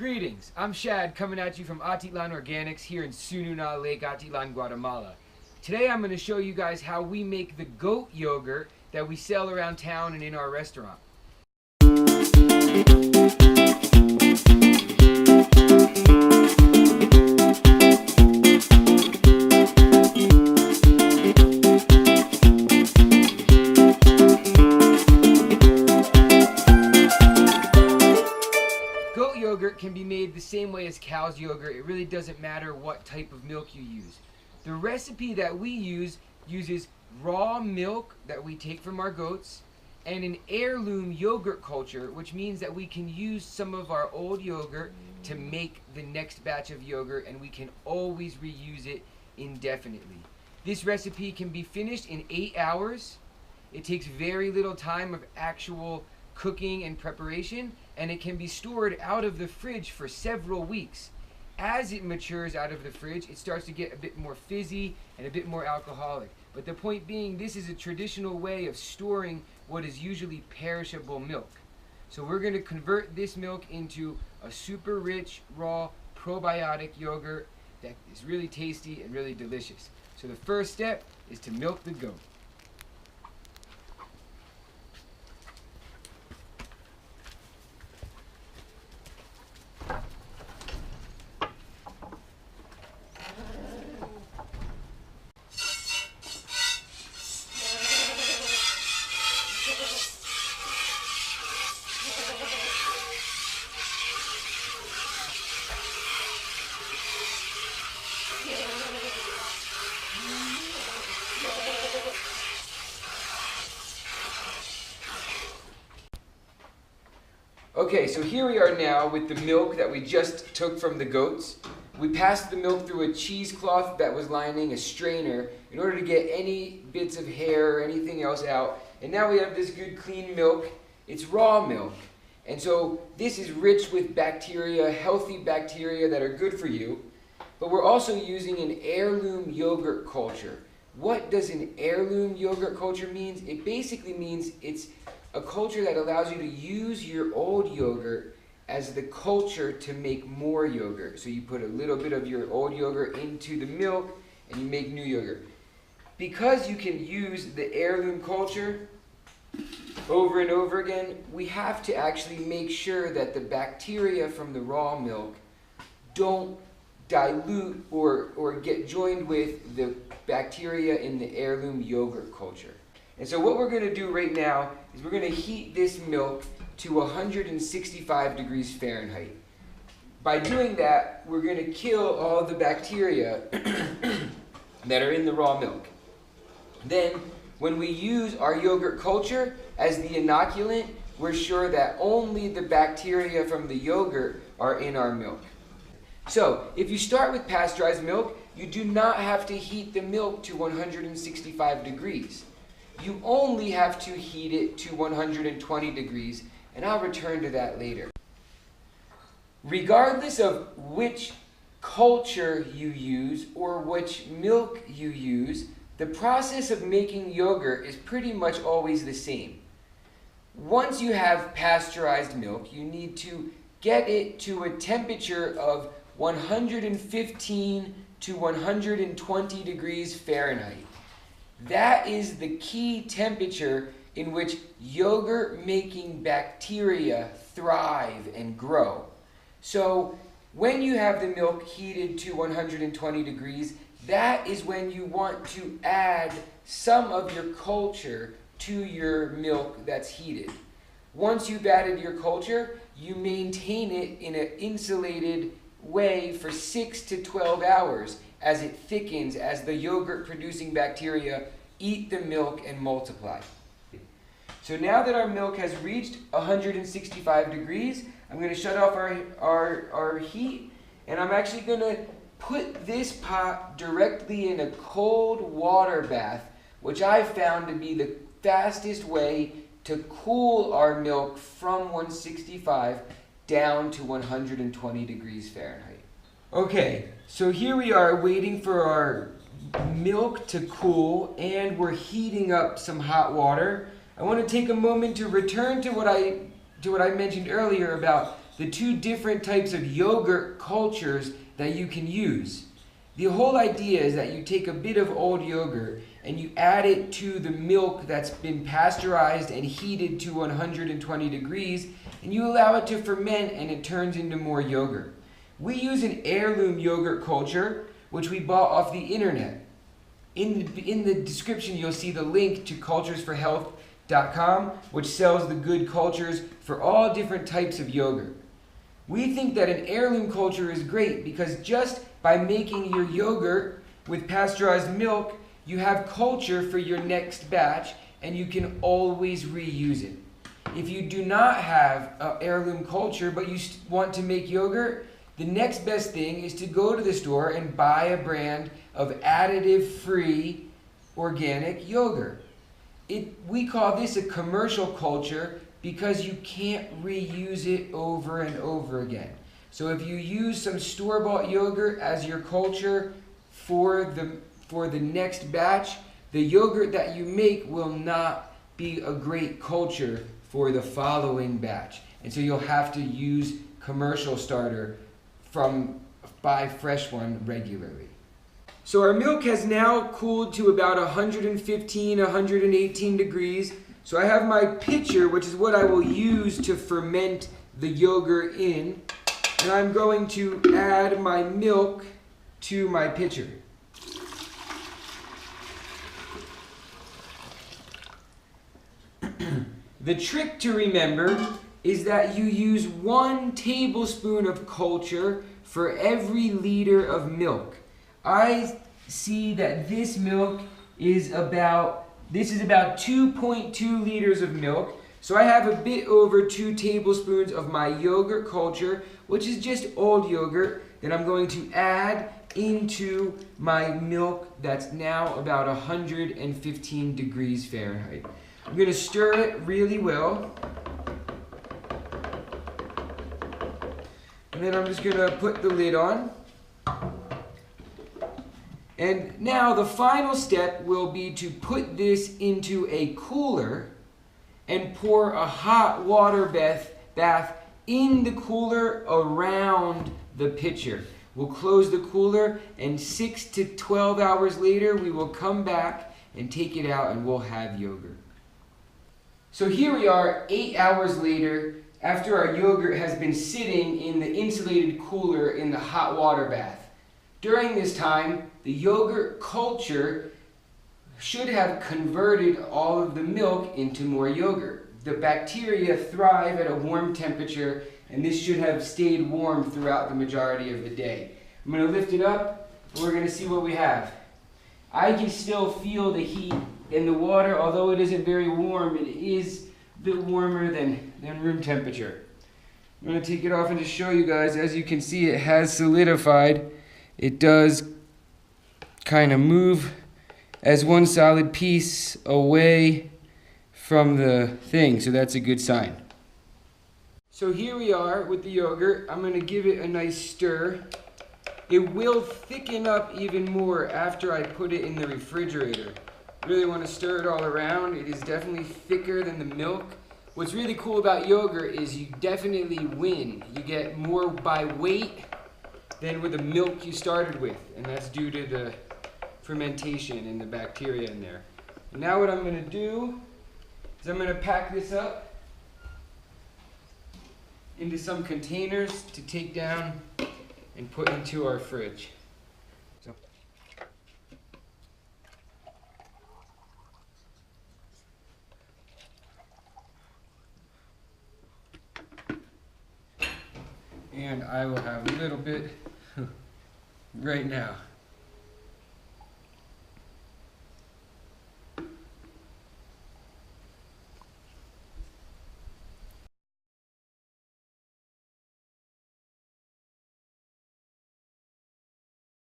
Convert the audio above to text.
Greetings, I'm Shad coming at you from Atitlan Organics here in Sununa Lake, Atitlan, Guatemala. Today I'm going to show you guys how we make the goat yogurt that we sell around town and in our restaurant. Goat yogurt can be made the same way as cow's yogurt. It really doesn't matter what type of milk you use. The recipe that we use uses raw milk that we take from our goats and an heirloom yogurt culture, which means that we can use some of our old yogurt to make the next batch of yogurt, and we can always reuse it indefinitely. This recipe can be finished in 8 hours. It takes very little time of actual cooking and preparation, and it can be stored out of the fridge for several weeks. As it matures out of the fridge, it starts to get a bit more fizzy and a bit more alcoholic. But the point being, this is a traditional way of storing what is usually perishable milk. So we're going to convert this milk into a super rich, raw, probiotic yogurt that is really tasty and really delicious. So the first step is to milk the goat. Okay, so here we are now with the milk that we just took from the goats. We passed the milk through a cheesecloth that was lining a strainer in order to get any bits of hair or anything else out. And now we have this good clean milk. It's raw milk. And so this is rich with bacteria, healthy bacteria that are good for you. But we're also using an heirloom yogurt culture. What does an heirloom yogurt culture mean? It basically means it's a culture that allows you to use your old yogurt as the culture to make more yogurt. So you put a little bit of your old yogurt into the milk and you make new yogurt. Because you can use the heirloom culture over and over again, we have to actually make sure that the bacteria from the raw milk don't dilute or get joined with the bacteria in the heirloom yogurt culture. And so what we're going to do right now is we're going to heat this milk to 165 degrees Fahrenheit. By doing that, we're going to kill all the bacteria that are in the raw milk. Then, when we use our yogurt culture as the inoculant, we're sure that only the bacteria from the yogurt are in our milk. So, if you start with pasteurized milk, you do not have to heat the milk to 165 degrees. You only have to heat it to 120 degrees, and I'll return to that later. Regardless of which culture you use or which milk you use, the process of making yogurt is pretty much always the same. Once you have pasteurized milk, you need to get it to a temperature of 115 to 120 degrees Fahrenheit. That is the key temperature in which yogurt-making bacteria thrive and grow. So when you have the milk heated to 120 degrees, that is when you want to add some of your culture to your milk that's heated. Once you've added your culture, you maintain it in an insulated way for 6 to 12 hours as it thickens, as the yogurt-producing bacteria eat the milk and multiply. So now that our milk has reached 165 degrees, I'm going to shut off our heat, and I'm actually going to put this pot directly in a cold water bath, which I found to be the fastest way to cool our milk from 165 down to 120 degrees Fahrenheit. Okay, so here we are waiting for our milk to cool, and we're heating up some hot water. I want to take a moment to return to what I mentioned earlier about the two different types of yogurt cultures that you can use. The whole idea is that you take a bit of old yogurt and you add it to the milk that's been pasteurized and heated to 120 degrees, and you allow it to ferment and it turns into more yogurt. We use an heirloom yogurt culture, which we bought off the internet. In the description, you'll see the link to culturesforhealth.com, which sells the good cultures for all different types of yogurt. We think that an heirloom culture is great because just by making your yogurt with pasteurized milk, you have culture for your next batch and you can always reuse it. If you do not have an heirloom culture but you want to make yogurt, the next best thing is to go to the store and buy a brand of additive-free organic yogurt. We call this a commercial culture because you can't reuse it over and over again. So if you use some store-bought yogurt as your culture for the next batch, the yogurt that you make will not be a great culture for the following batch. And so you'll have to use commercial starter buy fresh one regularly. So our milk has now cooled to about 115, 118 degrees. So I have my pitcher, which is what I will use to ferment the yogurt in. And I'm going to add my milk to my pitcher. The trick to remember is that you use 1 tablespoon of culture for every liter of milk. I see that this milk is about 2.2 liters of milk. So I have a bit over 2 tablespoons of my yogurt culture, which is just old yogurt, that I'm going to add into my milk that's now about 115 degrees Fahrenheit. I'm going to stir it really well. And then I'm just going to put the lid on. And now the final step will be to put this into a cooler and pour a hot water bath in the cooler around the pitcher. We'll close the cooler, and 6 to 12 hours later we will come back and take it out and we'll have yogurt. So here we are 8 hours later after our yogurt has been sitting in the insulated cooler in the hot water bath. During this time, the yogurt culture should have converted all of the milk into more yogurt. The bacteria thrive at a warm temperature, and this should have stayed warm throughout the majority of the day. I'm going to lift it up, and we're going to see what we have. I can still feel the heat in the water, although it isn't very warm. It is a bit warmer than room temperature. I'm going to take it off and just show you guys. As you can see, it has solidified. It does kind of move as one solid piece away from the thing, so that's a good sign. So here we are with the yogurt. I'm going to give it a nice stir. It will thicken up even more after I put it in the refrigerator. Really want to stir it all around. It is definitely thicker than the milk. What's really cool about yogurt is you definitely win. You get more by weight than with the milk you started with, and that's due to the fermentation and the bacteria in there. And now what I'm going to do is I'm going to pack this up into some containers to take down and put into our fridge. And I will have a little bit right now.